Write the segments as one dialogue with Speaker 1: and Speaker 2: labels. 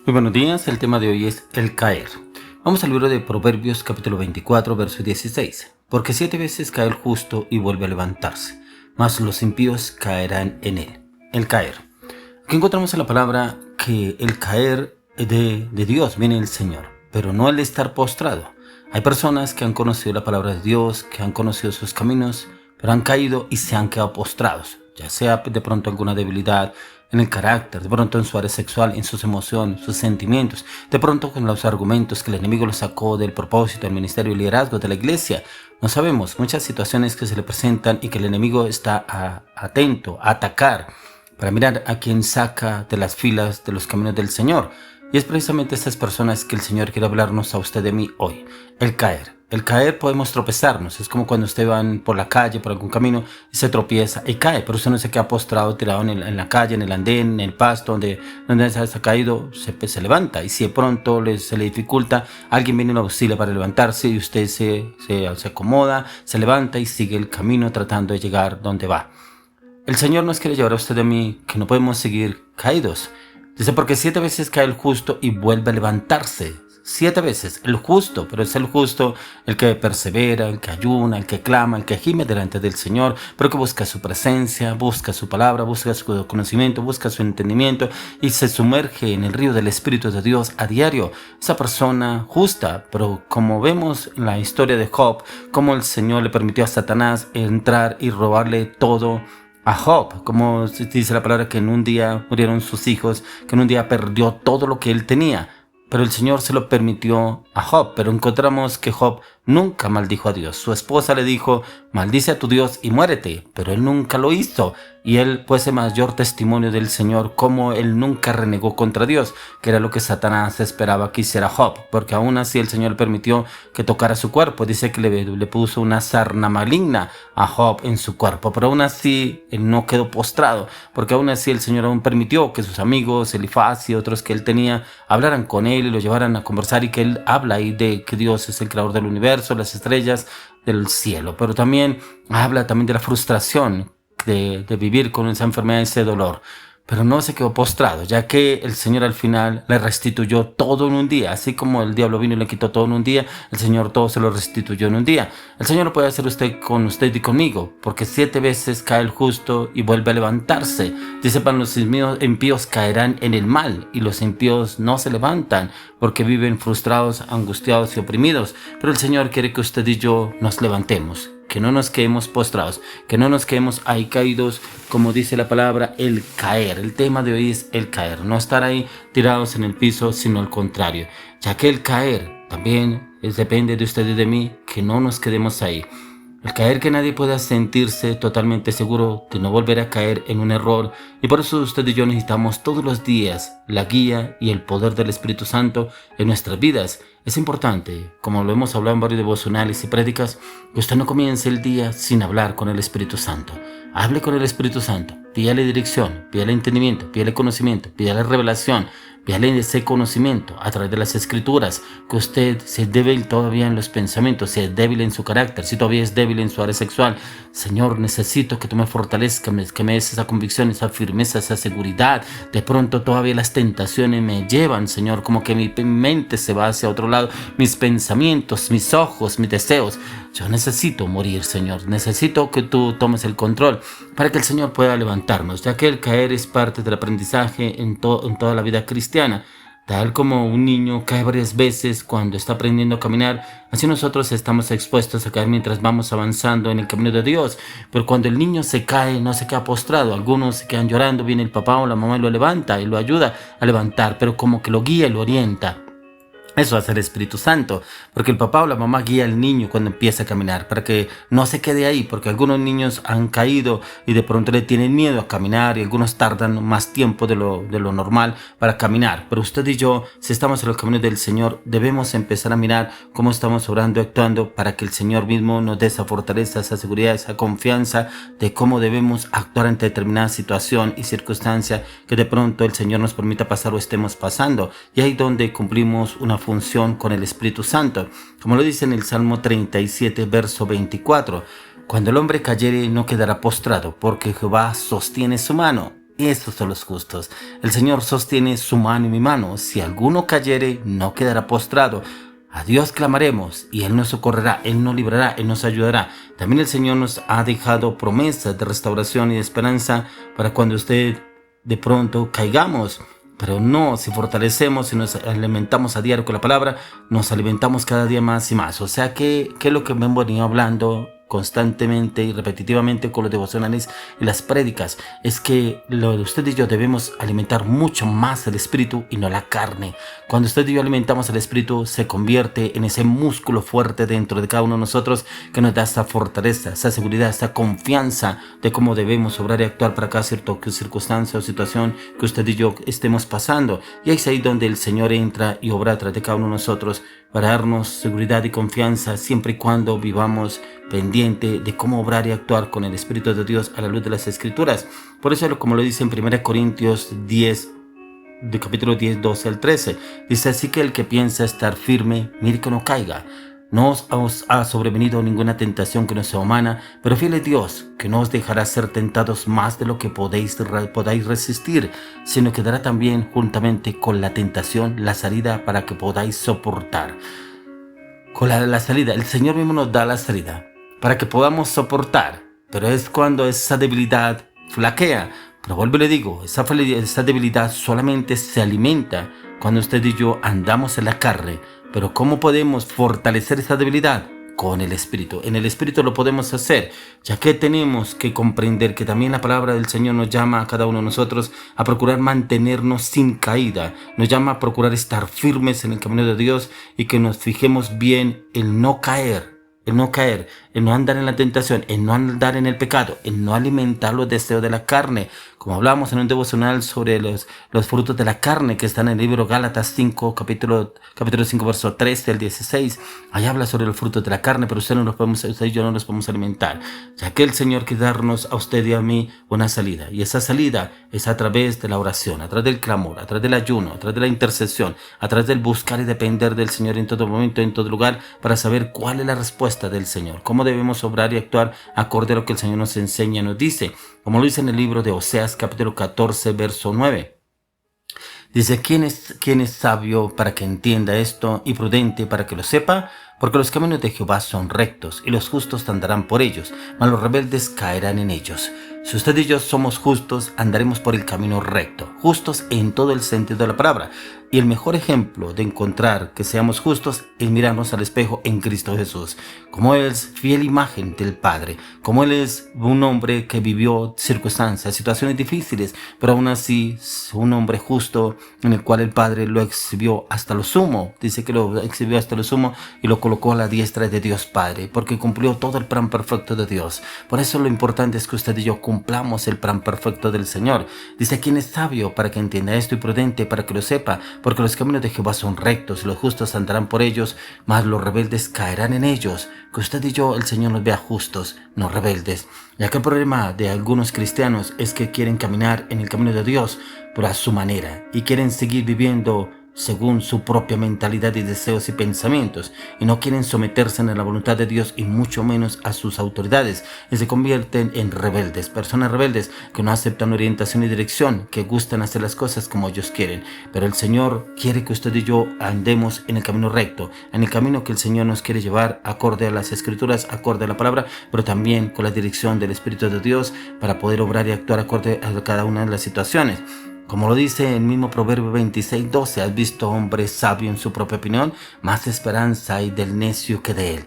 Speaker 1: Muy buenos días, el tema de hoy es el caer. Vamos al libro de Proverbios capítulo 24, verso 16. Porque 7 veces cae el justo y vuelve a levantarse, mas los impíos caerán en él. El caer. Aquí encontramos en la palabra que el caer de Dios viene del Señor, pero no el estar postrado. Hay personas que han conocido la palabra de Dios, que han conocido sus caminos, pero han caído y se han quedado postrados, ya sea de pronto alguna debilidad en el carácter, de pronto en su área sexual, en sus emociones, sus sentimientos, de pronto con los argumentos que el enemigo le sacó del propósito, del ministerio y liderazgo de la iglesia. No sabemos, muchas situaciones que se le presentan y que el enemigo está atento a atacar para mirar a quién saca de las filas de los caminos del Señor. Y es precisamente estas personas que el Señor quiere hablarnos a usted de mí hoy. El caer. El caer podemos tropezarnos. Es como cuando usted va por la calle, por algún camino, y se tropieza y cae. Pero usted no se queda postrado, tirado en la calle, en el andén, en el pasto, donde se ha caído, se levanta. Y si de pronto se le dificulta, alguien viene y lo auxilia para levantarse y usted se acomoda, se levanta y sigue el camino tratando de llegar donde va. El Señor nos quiere llevar a usted de mí que no podemos seguir caídos. Dice, porque 7 veces cae el justo y vuelve a levantarse. 7 veces, el justo, pero es el justo el que persevera, el que ayuna, el que clama, el que gime delante del Señor, pero que busca su presencia, busca su palabra, busca su conocimiento, busca su entendimiento y se sumerge en el río del Espíritu de Dios a diario. Esa persona justa, pero como vemos en la historia de Job, como el Señor le permitió a Satanás entrar y robarle todo a Job, como dice la palabra, que en un día murieron sus hijos, que en un día perdió todo lo que él tenía. Pero el Señor se lo permitió a Job. Pero encontramos que Job nunca maldijo a Dios. Su esposa le dijo, maldice a tu Dios y muérete. Pero él nunca lo hizo. Y él fue ese mayor testimonio del Señor, como él nunca renegó contra Dios, que era lo que Satanás esperaba que hiciera Job. Porque aún así el Señor permitió que tocara su cuerpo. Dice que le puso una sarna maligna a Job en su cuerpo. Pero aún así él no quedó postrado. Porque aún así el Señor aún permitió que sus amigos, Elifaz y otros que él tenía, hablaran con él y lo llevaran a conversar, y que él habla ahí de que Dios es el creador del universo, las estrellas del cielo. Pero también habla de la frustración de vivir con esa enfermedad, ese dolor. Pero no se quedó postrado, ya que el Señor al final le restituyó todo en un día. Así como el diablo vino y le quitó todo en un día, el Señor todo se lo restituyó en un día. El Señor lo puede hacer con usted y conmigo, porque 7 veces cae el justo y vuelve a levantarse. Dice, para los impíos caerán en el mal, y los impíos no se levantan, porque viven frustrados, angustiados y oprimidos. Pero el Señor quiere que usted y yo nos levantemos, que no nos quedemos postrados, que no nos quedemos ahí caídos, como dice la palabra, el caer. El tema de hoy es el caer, no estar ahí tirados en el piso, sino al contrario, ya que el caer también depende de ustedes y de mí, que no nos quedemos ahí. El caer, que nadie pueda sentirse totalmente seguro de no volver a caer en un error, y por eso usted y yo necesitamos todos los días la guía y el poder del Espíritu Santo en nuestras vidas. Es importante, como lo hemos hablado en varios devocionales y prédicas, que usted no comience el día sin hablar con el Espíritu Santo. Hable con el Espíritu Santo, pídale dirección, pídale entendimiento, pídale conocimiento, pídale revelación, pídale ese conocimiento a través de las Escrituras, que usted, si es débil todavía en los pensamientos, si es débil en su carácter, si todavía es débil en su área sexual, Señor, necesito que tú me fortalezcas, que me des esa convicción, esa firmeza, esa seguridad. De pronto todavía las tentaciones me llevan, Señor, como que mi mente se va hacia otro lado, mis pensamientos, mis ojos, mis deseos. Yo necesito morir, Señor. Necesito que tú tomes el control para que el Señor pueda levantarnos, ya que el caer es parte del aprendizaje en toda la vida cristiana. Tal como un niño cae varias veces cuando está aprendiendo a caminar, así nosotros estamos expuestos a caer mientras vamos avanzando en el camino de Dios. Pero cuando el niño se cae, no se queda postrado. Algunos se quedan llorando, viene el papá o la mamá y lo levanta y lo ayuda a levantar, pero como que lo guía y lo orienta. Eso hace el Espíritu Santo, porque el papá o la mamá guía al niño cuando empieza a caminar, para que no se quede ahí, porque algunos niños han caído y de pronto le tienen miedo a caminar, y algunos tardan más tiempo de lo normal para caminar. Pero usted y yo, si estamos en los caminos del Señor, debemos empezar a mirar cómo estamos obrando y actuando, para que el Señor mismo nos dé esa fortaleza, esa seguridad, esa confianza de cómo debemos actuar ante determinada situación y circunstancia que de pronto el Señor nos permita pasar o estemos pasando. Y ahí donde cumplimos una función con el Espíritu Santo, como lo dice en el Salmo 37, verso 24. Cuando el hombre cayere, no quedará postrado, porque Jehová sostiene su mano. Estos son los justos. El Señor sostiene su mano y mi mano. Si alguno cayere, no quedará postrado. A Dios clamaremos y Él nos socorrerá, Él nos librará, Él nos ayudará. También el Señor nos ha dejado promesas de restauración y de esperanza para cuando usted de pronto caigamos. Pero no, si fortalecemos y nos alimentamos a diario con la palabra, nos alimentamos cada día más y más. O sea que es lo que me han venido hablando constantemente y repetitivamente con los devocionales y las prédicas, es que usted y yo debemos alimentar mucho más el espíritu y no la carne. Cuando usted y yo alimentamos el espíritu, se convierte en ese músculo fuerte dentro de cada uno de nosotros que nos da esa fortaleza, esa seguridad, esa confianza de cómo debemos obrar y actuar para cada circunstancia o situación que usted y yo estemos pasando. Y es ahí donde el Señor entra y obra a través de cada uno de nosotros para darnos seguridad y confianza siempre y cuando vivamos pendiente de cómo obrar y actuar con el Espíritu de Dios a la luz de las Escrituras. Por eso, como lo dice en 1 Corintios 10, de capítulo 10, 12 al 13, dice: así que el que piensa estar firme, mire que no caiga. No os ha sobrevenido ninguna tentación que no sea humana, pero fiel es Dios, que no os dejará ser tentados más de lo que podáis resistir, sino que dará también juntamente con la tentación la salida para que podáis soportar. Con la salida, el Señor mismo nos da la salida para que podamos soportar, pero es cuando esa debilidad flaquea. Pero vuelvo y le digo, esa debilidad solamente se alimenta cuando usted y yo andamos en la carne. Pero ¿cómo podemos fortalecer esa debilidad? Con el Espíritu. En el Espíritu lo podemos hacer, ya que tenemos que comprender que también la palabra del Señor nos llama a cada uno de nosotros a procurar mantenernos sin caída. Nos llama a procurar estar firmes en el camino de Dios y que nos fijemos bien en no caer. El no andar en la tentación, el no andar en el pecado, el no alimentar los deseos de la carne. Como hablamos en un devocional sobre los frutos de la carne que está en el libro Gálatas 5, capítulo 5, verso 13 al 16. Ahí habla sobre los frutos de la carne, pero usted y yo no los podemos alimentar, ya que el Señor quiere darnos a usted y a mí una salida. Y esa salida es a través de la oración, a través del clamor, a través del ayuno, a través de la intercesión, a través del buscar y depender del Señor en todo momento, en todo lugar, para saber cuál es la respuesta del Señor, cómo debemos obrar y actuar acorde a lo que el Señor nos enseña, nos dice, como lo dice en el libro de Oseas capítulo 14 verso 9. Dice: ¿quién es sabio para que entienda esto y prudente para que lo sepa? Porque los caminos de Jehová son rectos y los justos andarán por ellos, mas los rebeldes caerán en ellos. Si usted y yo somos justos, andaremos por el camino recto, justos en todo el sentido de la palabra. Y el mejor ejemplo de encontrar que seamos justos es mirarnos al espejo en Cristo Jesús. Como Él es fiel imagen del Padre, como Él es un hombre que vivió circunstancias, situaciones difíciles, pero aún así un hombre justo en el cual el Padre lo exhibió hasta lo sumo. Dice que lo exhibió hasta lo sumo y lo colocó a la diestra de Dios Padre, porque cumplió todo el plan perfecto de Dios. Por eso lo importante es que usted y yo cumplamos el plan perfecto del Señor. Dice: ¿quién es sabio para que entienda esto y prudente para que lo sepa? Porque los caminos de Jehová son rectos y los justos andarán por ellos, mas los rebeldes caerán en ellos. Que usted y yo, el Señor, nos vea justos, no rebeldes. Ya que el problema de algunos cristianos es que quieren caminar en el camino de Dios, pero a su manera, y quieren seguir viviendo según su propia mentalidad y deseos y pensamientos, y no quieren someterse a la voluntad de Dios y mucho menos a sus autoridades, y se convierten en rebeldes, personas rebeldes que no aceptan orientación y dirección, que gustan hacer las cosas como ellos quieren. Pero el Señor quiere que usted y yo andemos en el camino recto, en el camino que el Señor nos quiere llevar, acorde a las Escrituras, acorde a la palabra, pero también con la dirección del Espíritu de Dios para poder obrar y actuar acorde a cada una de las situaciones. Como lo dice el mismo Proverbio 26:12, ¿has visto hombre sabio en su propia opinión? Más esperanza hay del necio que de él.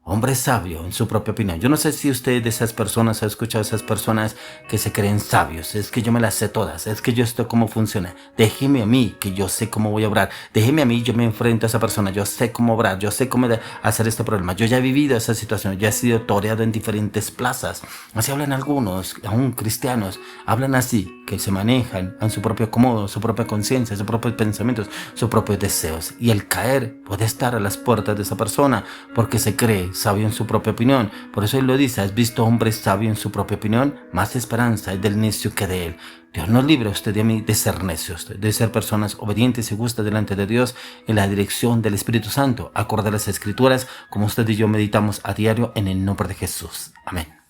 Speaker 1: Hombre sabio en su propia opinión. Yo no sé si usted de esas personas ha escuchado a esas personas que se creen sabios. Es que yo me las sé todas. Es que yo sé cómo funciona. Déjeme a mí que yo sé cómo voy a obrar. Déjeme a mí, yo me enfrento a esa persona. Yo sé cómo obrar. Yo sé cómo hacer este problema. Yo ya he vivido esa situación. Ya he sido toreado en diferentes plazas. Así hablan algunos, aún cristianos. Hablan así, que se manejan en su propio acomodo, su propia conciencia, sus propios pensamientos, sus propios deseos. Y el caer puede estar a las puertas de esa persona porque se cree sabio en su propia opinión. Por eso él lo dice: ¿has visto hombre sabio en su propia opinión? Más esperanza hay del necio que de él. Dios nos libre a usted y a mí de ser necios, de ser personas obedientes y justas delante de Dios en la dirección del Espíritu Santo, acorde a las Escrituras, como usted y yo meditamos a diario en el nombre de Jesús. Amén.